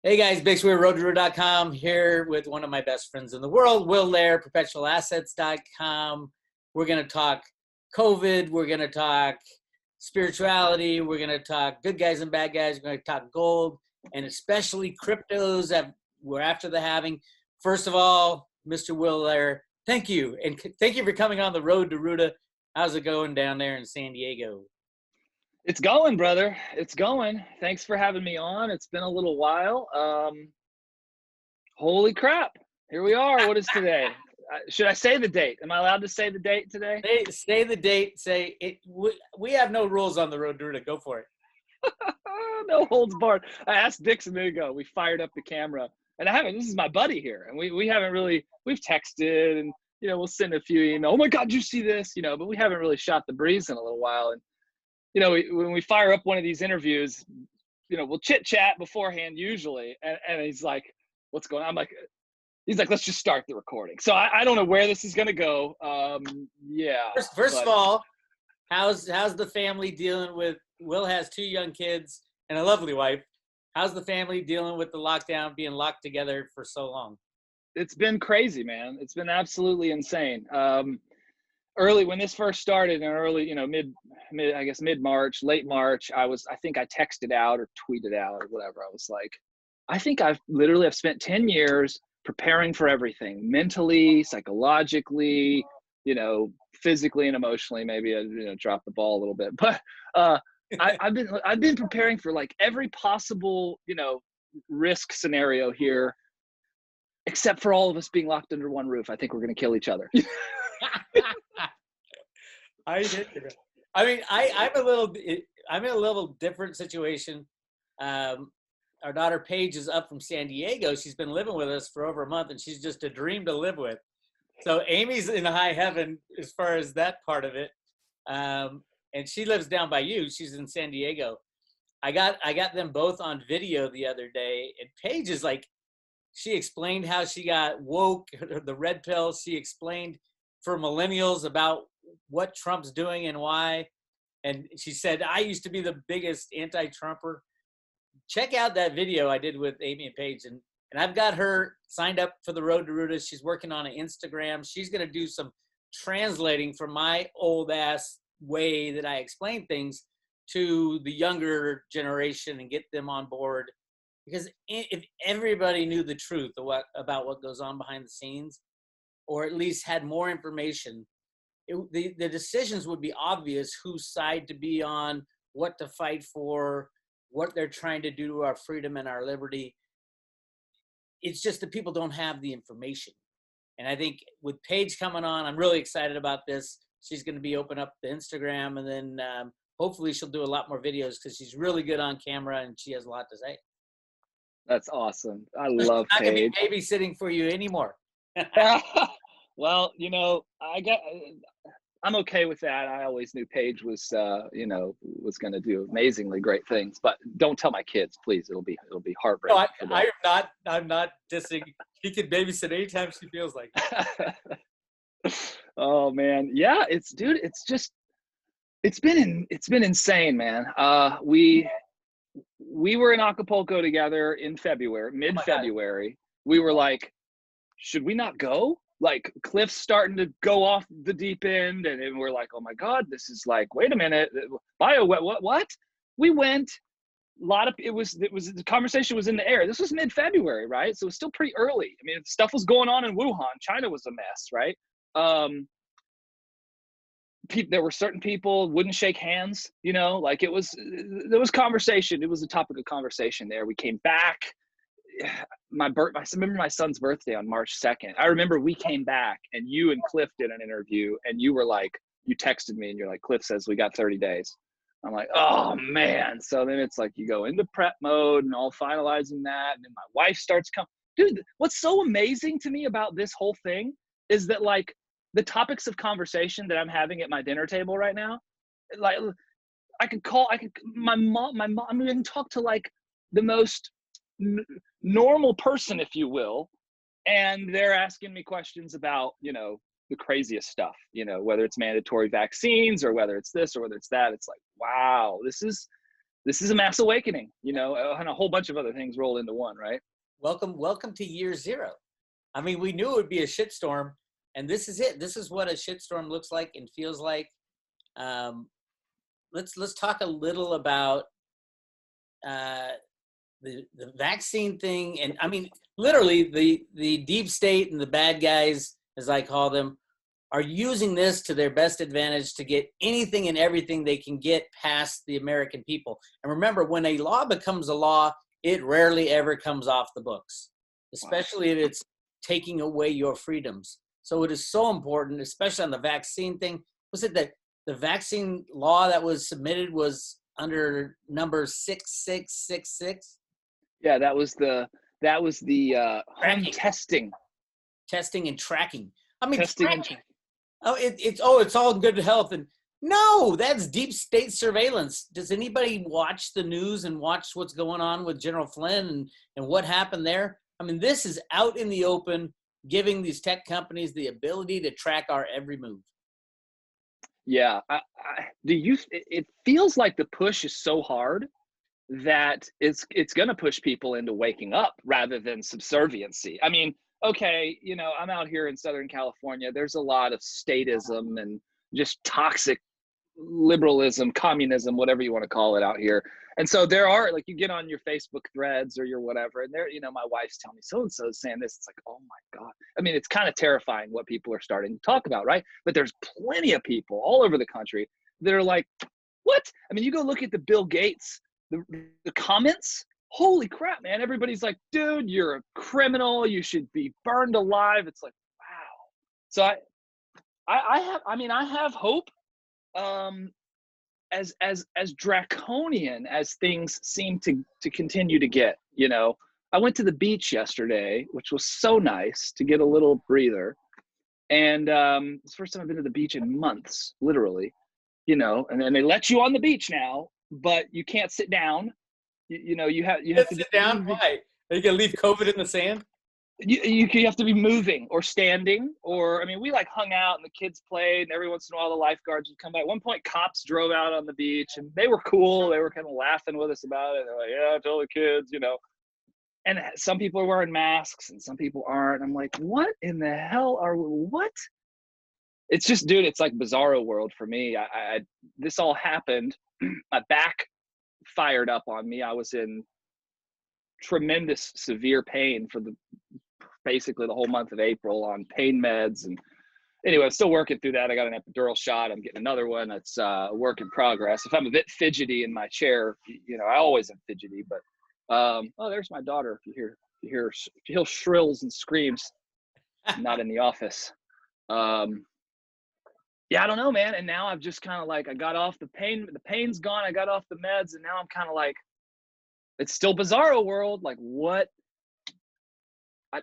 Hey guys, Bix Weir, roadtoruda.com here with one of my best friends in the world, Will Lehr, perpetualassets.com. We're going to talk COVID. We're going to talk spirituality. We're going to talk good guys and bad guys. We're going to talk gold and especially cryptos that we're after the halving. First of all, Mr. Will Lehr, thank you. And thank you for coming on the road to Ruda. How's it going down there in San Diego? It's going, brother. It's going. Thanks for having me on. It's been a little while. Holy crap. Here we are. What is today? Should I say the date? Am I allowed to say the date today? Say the date. Say it. We have no rules on the road to Ruda. Go for it. No holds barred. I asked Dix a minute ago. We fired up the camera. And this is my buddy here. And we haven't really, we've texted and, we'll send a few emails. Oh my God, did you see this? But we haven't really shot the breeze in a little while. And when we fire up one of these interviews, we'll chit chat beforehand usually. And he's like, what's going on? He's like, let's just start the recording. So I don't know where this is going to go. Yeah. First of all, how's the family dealing with, Will has 2 young kids and a lovely wife. How's the family dealing with the lockdown, being locked together for so long? It's been crazy, man. It's been absolutely insane. Early when this first started in early, mid-March, late March, I think I texted out or tweeted out or whatever. I was like, I think I've spent 10 years preparing for everything, mentally, psychologically, physically and emotionally. Maybe I dropped the ball a little bit, but I've been preparing for like every possible, risk scenario here, except for all of us being locked under one roof. I think we're going to kill each other. I mean, I'm in a little different situation. Our daughter Paige is up from San Diego. She's been living with us for over a month, and she's just a dream to live with. So Amy's in high heaven as far as that part of it. And she lives down by you. She's in San Diego. I got them both on video the other day, and Paige is like, she explained how she got woke, the red pill. She explained for millennials about what Trump's doing and why. And she said, I used to be the biggest anti-Trumper. Check out that video I did with Amy and Paige. And I've got her signed up for the Road to Ruda. She's working on an Instagram. She's going to do some translating from my old ass way that I explain things to the younger generation and get them on board. Because if everybody knew the truth about what goes on behind the scenes, or at least had more information, the decisions would be obvious, whose side to be on, what to fight for, what they're trying to do to our freedom and our liberty. It's just that people don't have the information. And I think with Paige coming on, I'm really excited about this. She's going to be open up the Instagram, and then hopefully she'll do a lot more videos because she's really good on camera and she has a lot to say. That's awesome. I love Paige. Not going to be babysitting for you anymore. Well, I'm okay with that. I always knew Paige was going to do amazingly great things, but don't tell my kids, please. It'll be heartbreaking. No, I'm not dissing. She can babysit anytime she feels like it. Oh man. Yeah. It's been insane, man. We were in Acapulco together in February, mid-February. We were like, should we not go? Like, Cliff's starting to go off the deep end, and we're like, oh my God, this is like, wait a minute, what? We went. The conversation was in the air. This was mid-February, right? So it was still pretty early. I mean, stuff was going on in Wuhan. China was a mess, right? There were certain people wouldn't shake hands, there was conversation. It was a topic of conversation there. We came back. I remember my son's birthday on March 2nd. I remember we came back and you and Cliff did an interview, and you were like, you texted me and you're like, Cliff says we got 30 days. I'm like, oh man. So then it's like you go into prep mode and all finalizing that. And then my wife starts coming. Dude, what's so amazing to me about this whole thing is that like the topics of conversation that I'm having at my dinner table right now, like my mom, I mean, I can talk to like the most normal person, if you will, and they're asking me questions about, the craziest stuff, whether it's mandatory vaccines or whether it's this or whether it's that. It's like, wow, this is this is a mass awakening, you know, and a whole bunch of other things rolled into one, right? Welcome to year zero. I mean, we knew it would be a shitstorm, and this is it. This is what a shitstorm looks like and feels like. Let's talk a little about the vaccine thing. And I mean, literally the deep state and the bad guys, as I call them, are using this to their best advantage to get anything and everything they can get past the American people. And remember, when a law becomes a law, it rarely ever comes off the books, especially if it's taking away your freedoms. So it is so important, especially on the vaccine thing. Was it that the vaccine law that was submitted was under number 6666? Yeah, that was the home testing and tracking. I mean, testing and tracking. It's all good health. And no, that's deep state surveillance. Does anybody watch the news and watch what's going on with General Flynn and what happened there? I mean, this is out in the open, giving these tech companies the ability to track our every move. Yeah, it feels like the push is so hard that it's going to push people into waking up rather than subserviency. I mean, okay, you know, I'm out here in Southern California. There's a lot of statism and just toxic liberalism, communism, whatever you want to call it out here. And so there are, like, you get on your Facebook threads or your whatever, and there, you know, my wife's telling me so-and-so is saying this. It's like, oh my God. I mean, it's kind of terrifying what people are starting to talk about, right? But there's plenty of people all over the country that are like, what? I mean, you go look at the Bill Gates, the comments, holy crap, man. Everybody's like, dude, you're a criminal. You should be burned alive. It's like, wow. So I have hope. As draconian as things seem to continue to get, you know, I went to the beach yesterday, which was so nice to get a little breather. And it's the first time I've been to the beach in months, literally, you know, and then they let you on the beach now, but you can't sit down. You know, you have to sit down. Why? Are you gonna leave COVID in the sand? You have to be moving or standing, or, I mean, we like hung out and the kids played, and every once in a while the lifeguards would come by. At one point, cops drove out on the beach, and they were cool. They were kind of laughing with us about it. They're like, yeah, tell the kids, you know. And some people are wearing masks and some people aren't. I'm like, what in the hell what? It's just, dude, it's like bizarro world for me. This all happened. My back fired up on me. I was in tremendous severe pain for basically the whole month of April on pain meds. And anyway, I'm still working through that. I got an epidural shot. I'm getting another one. It's a work in progress. If I'm a bit fidgety in my chair, you know, I always am fidgety, but oh, there's my daughter. If you hear shrills and screams, not in the office. Yeah, I don't know, man. And now I've just kind of like, I got off the pain's gone. I got off the meds, and now I'm kind of like, it's still bizarro world. Like, what?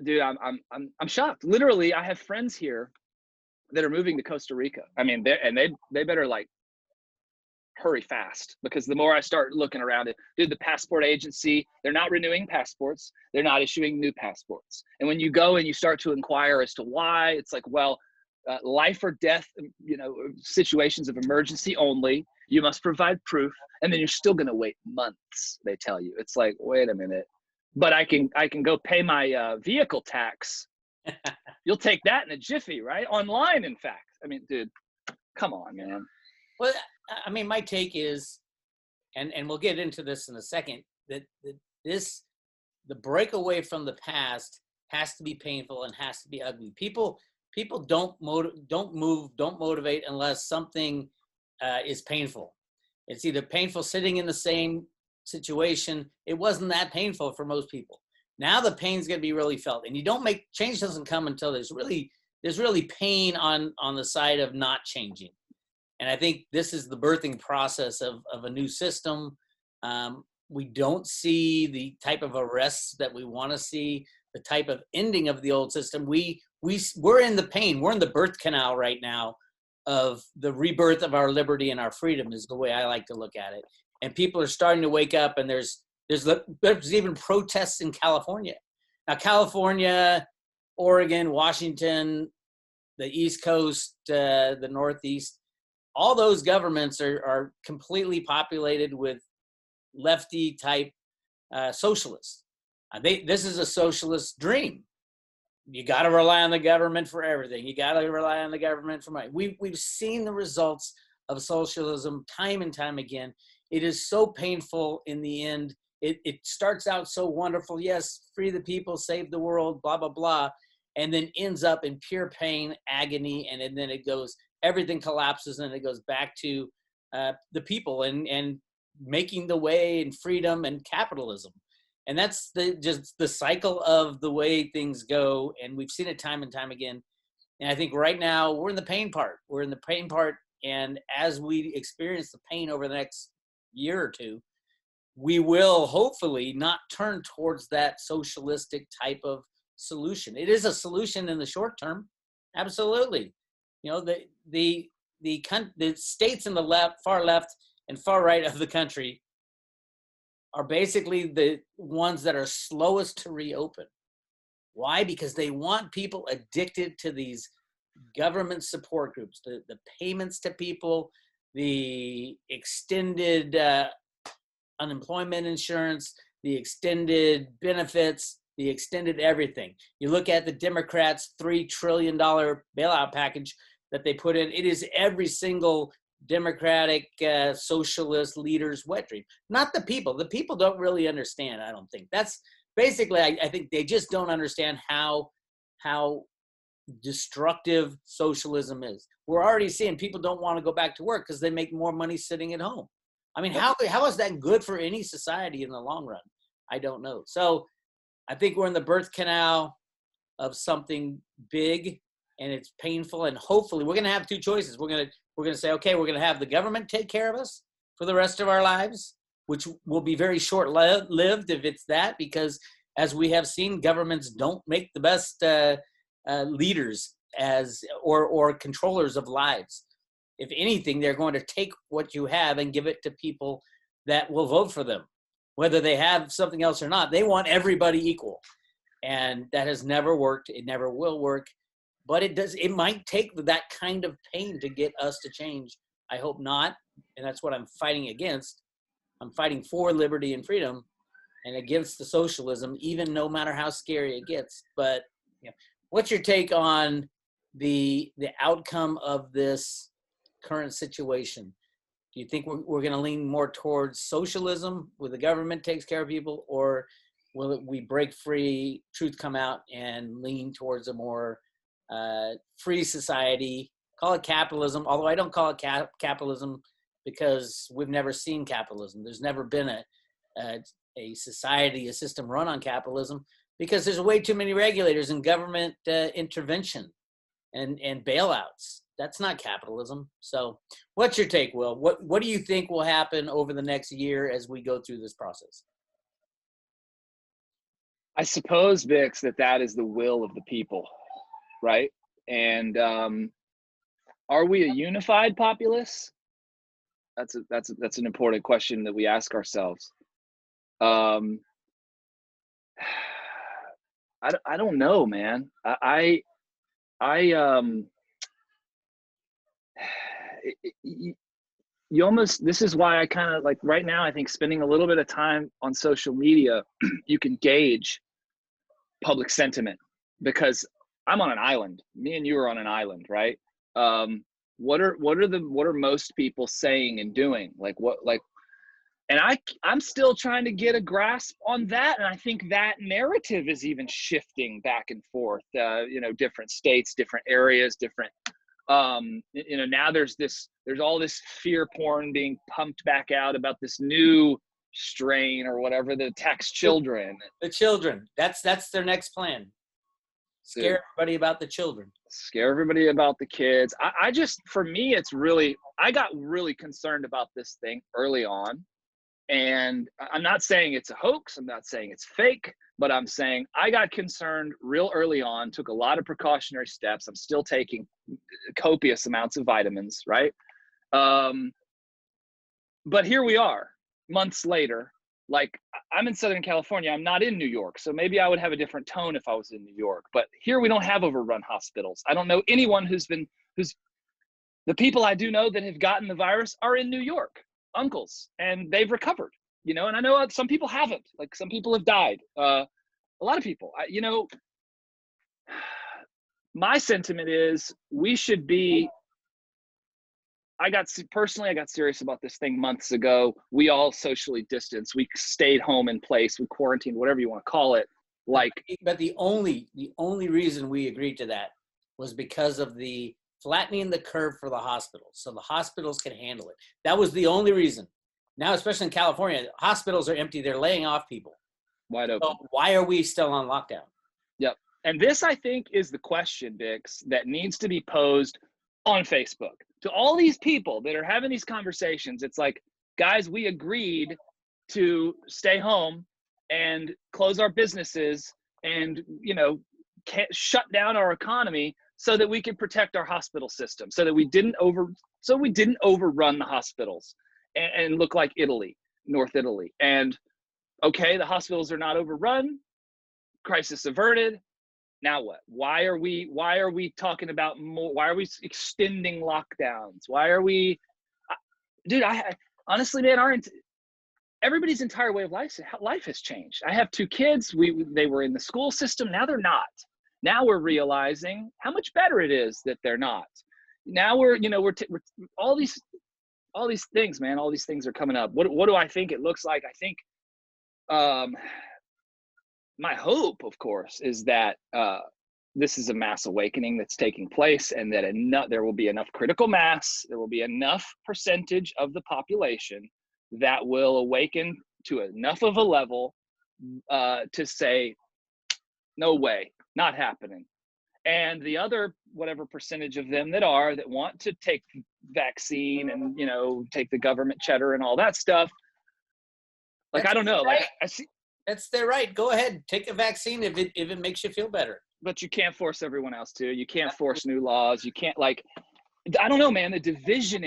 Dude, I'm shocked. Literally, I have friends here that are moving to Costa Rica. I mean, they better like hurry fast, because the more I start looking around it, dude, the passport agency, they're not renewing passports. They're not issuing new passports. And when you go and you start to inquire as to why, it's like, well, life or death, you know, situations of emergency only, you must provide proof, and then you're still going to wait months, they tell you. It's like, wait a minute, but I can go pay my vehicle tax. You'll take that in a jiffy, right? Online, in fact. I mean, dude, come on, man. Well, I mean, my take is, and we'll get into this in a second, that the breakaway from the past has to be painful and has to be ugly. People don't motivate unless something is painful. It's either painful sitting in the same situation. It wasn't that painful for most people. Now the pain's going to be really felt, and change doesn't come until there's really pain on the side of not changing. And I think this is the birthing process of a new system. We don't see the type of arrests that we want to see, the type of ending of the old system. We're in the pain. We're in the birth canal right now of the rebirth of our liberty and our freedom, is the way I like to look at it. And people are starting to wake up, and there's even protests in California. Now, California, Oregon, Washington, the East Coast, the Northeast, all those governments are completely populated with lefty type socialists. This is a socialist dream. You got to rely on the government for everything. You got to rely on the government for money. We've seen the results of socialism time and time again. It is so painful in the end. It starts out so wonderful. Yes, free the people, save the world, blah, blah, blah. And then ends up in pure pain, agony. And then it goes, everything collapses and it goes back to the people and making the way and freedom and capitalism. And that's just the cycle of the way things go. And we've seen it time and time again. And I think right now we're in the pain part. We're in the pain part. And as we experience the pain over the next year or two, we will hopefully not turn towards that socialistic type of solution. It is a solution in the short term. Absolutely. You know, the states in the far left and far right of the country are basically the ones that are slowest to reopen. Why? Because they want people addicted to these government support groups, the payments to people, the extended unemployment insurance, the extended benefits, the extended everything. You look at the Democrats' $3 trillion bailout package that they put in, it is every single Democratic socialist leader's wet dream. Not the people. The people don't really understand, I don't think. That's basically, I think they just don't understand how destructive socialism is. We're already seeing people don't want to go back to work because they make more money sitting at home. I mean, how is that good for any society in the long run? I don't know. So I think we're in the birth canal of something big, and it's painful. And hopefully we're going to have two choices. We're going to say, okay, we're going to have the government take care of us for the rest of our lives, which will be very short-lived if it's that, because as we have seen, governments don't make the best leaders or controllers of lives. If anything, they're going to take what you have and give it to people that will vote for them, whether they have something else or not. They want everybody equal, and that has never worked. It never will work, but it might take that kind of pain to get us to change. I hope not, and that's what I'm fighting against. I'm fighting for liberty and freedom and against the socialism, even no matter how scary it gets. But what's your take on the outcome of this current situation? Do you think we're going to lean more towards socialism, where the government takes care of people, or will we break free, truth come out, and lean towards a more free society? Call it capitalism, although I don't call it capitalism because we've never seen capitalism. There's never been a society, a system run on capitalism, because there's way too many regulators and government intervention and bailouts. That's not capitalism. So what's your take, Will? What do you think will happen over the next year as we go through this process? I suppose, Bix, that is the will of the people, right? And are we a unified populace? That's an important question that we ask ourselves. I don't know, man. You almost, this is why I kind of like right now, I think spending a little bit of time on social media, you can gauge public sentiment, because I'm on an island. Me and you are on an island, right? What are most people saying and doing? And I'm still trying to get a grasp on that. And I think that narrative is even shifting back and forth, different states, different areas, different, now there's all this fear porn being pumped back out about this new strain or whatever, the tax children. The children. That's their next plan. Scare everybody about the children. Scare everybody about the kids. I just, for me, I got really concerned about this thing early on. And I'm not saying it's a hoax. I'm not saying it's fake, but I'm saying I got concerned real early on, took a lot of precautionary steps. I'm still taking copious amounts of vitamins, right? But here we are months later. Like, I'm in Southern California. I'm not in New York. So maybe I would have a different tone if I was in New York. But here we don't have overrun hospitals. I don't know anyone the people I do know that have gotten the virus are in New York, uncles, and they've recovered. you know, and I know some people haven't, like some people have died. A lot of people, you know, my sentiment is we should be, I got serious about this thing months ago. We all socially distanced. We stayed home in place. We quarantined, whatever you want to call it. Like, but the only reason we agreed to that was because of the flattening the curve for the hospitals, so the hospitals can handle it. That was the only reason. Now, especially in California, hospitals are empty. They're laying off people. Wide open. So why are we still on lockdown? Yep. And this, I think, is the question, Bix, that needs to be posed on Facebook to all these people that are having these conversations. It's like, guys, we agreed to stay home and close our businesses and, you know, shut down our economy so that we could protect our hospital system, so we didn't overrun the hospitals and look like Italy, North Italy. And okay, the hospitals are not overrun, crisis averted. Now what? Why are we talking about more? Why are we extending lockdowns? Why are we, dude? Honestly, man, everybody's entire way of life has changed. I have 2 kids. They were in the school system. Now they're not. Now we're realizing how much better it is that they're not. Now we're all these things, man. All these things are coming up. What do I think it looks like? I think, my hope, of course, is that this is a mass awakening that's taking place, and that there will be enough critical mass, there will be enough percentage of the population that will awaken to enough of a level to say, no way, not happening. And the other, whatever percentage of them that want to take vaccine and, you know, take the government cheddar and all that stuff. Like, I don't know. Right. Like, I see. That's their right. Go ahead, take a vaccine if it makes you feel better. But you can't force everyone else to. You can't force new laws. You can't, like, I don't know, man. The division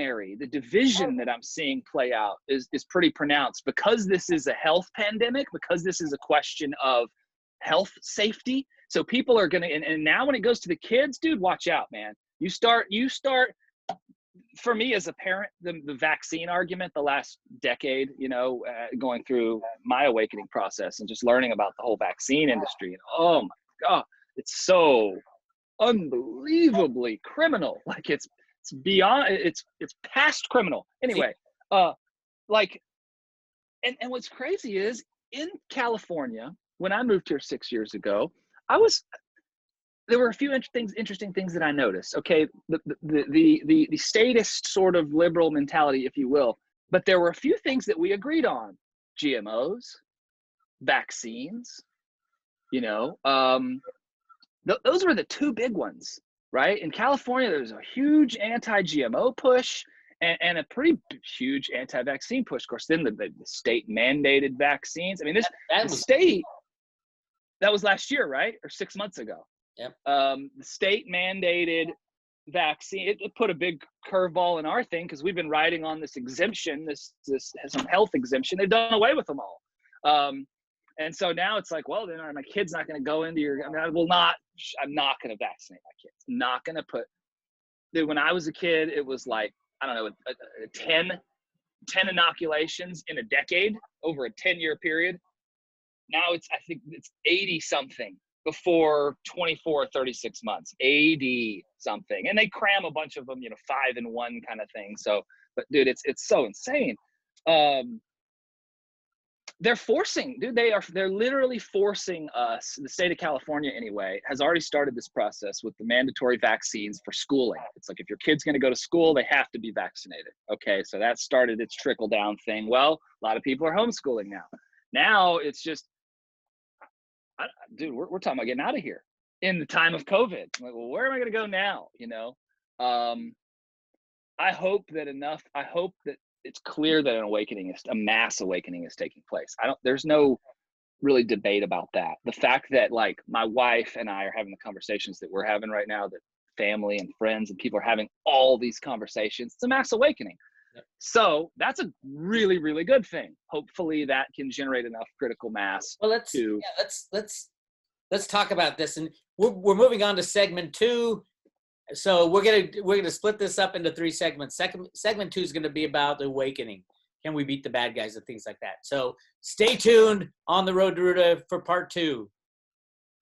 that I'm seeing play out is pretty pronounced, because this is a health pandemic, because this is a question of health safety. So people are gonna, and now when it goes to the kids, dude, watch out, man. You start. For me as a parent, the vaccine argument the last decade, you know, going through my awakening process and just learning about the whole vaccine industry, and oh my God, it's so unbelievably criminal. Like, it's beyond, it's past criminal. Anyway, like, and what's crazy is, in California, when I moved here 6 years ago, there were a few interesting things that I noticed. Okay, the statist sort of liberal mentality, if you will, but there were a few things that we agreed on: GMOs, vaccines. You know, those were the 2 big ones, right? In California, there was a huge anti-GMO push and a pretty huge anti-vaccine push. Of course, then the state mandated vaccines. I mean, that was last year, right? Or 6 months ago. Yep. The state mandated vaccine. It put a big curveball in our thing, because we've been riding on this exemption, this some health exemption. They've done away with them all. And so now it's like, well, then my kid's not going to go into I'm not going to vaccinate my kids. I'm not going to dude, when I was a kid, it was like, I don't know, 10 inoculations in a decade over a 10-year period. Now I think it's 80 something before 24 or 36 months, 80 something. And they cram a bunch of them, 5 in 1 kind of thing. So, but dude, it's so insane. They're literally forcing us. The state of California, anyway, has already started this process with the mandatory vaccines for schooling. It's like, if your kid's going to go to school, they have to be vaccinated. Okay, so that started its trickle down thing. Well, a lot of people are homeschooling now. Now it's just, dude, we're talking about getting out of here in the time of COVID. I'm like, well, where am I going to go now? I hope that it's clear that a mass awakening is taking place. There's no really debate about that. The fact that, like, my wife and I are having the conversations that we're having right now, that family and friends and people are having all these conversations, it's a mass awakening. Yep. So that's a really, really good thing. Hopefully that can generate enough critical mass. Well, let's talk about this, and we're moving on to segment 2. So we're gonna split this up into 3 segments. Segment 2 is gonna be about the awakening. can we beat the bad guys and things like that. So stay tuned on the road to Ruta for part 2.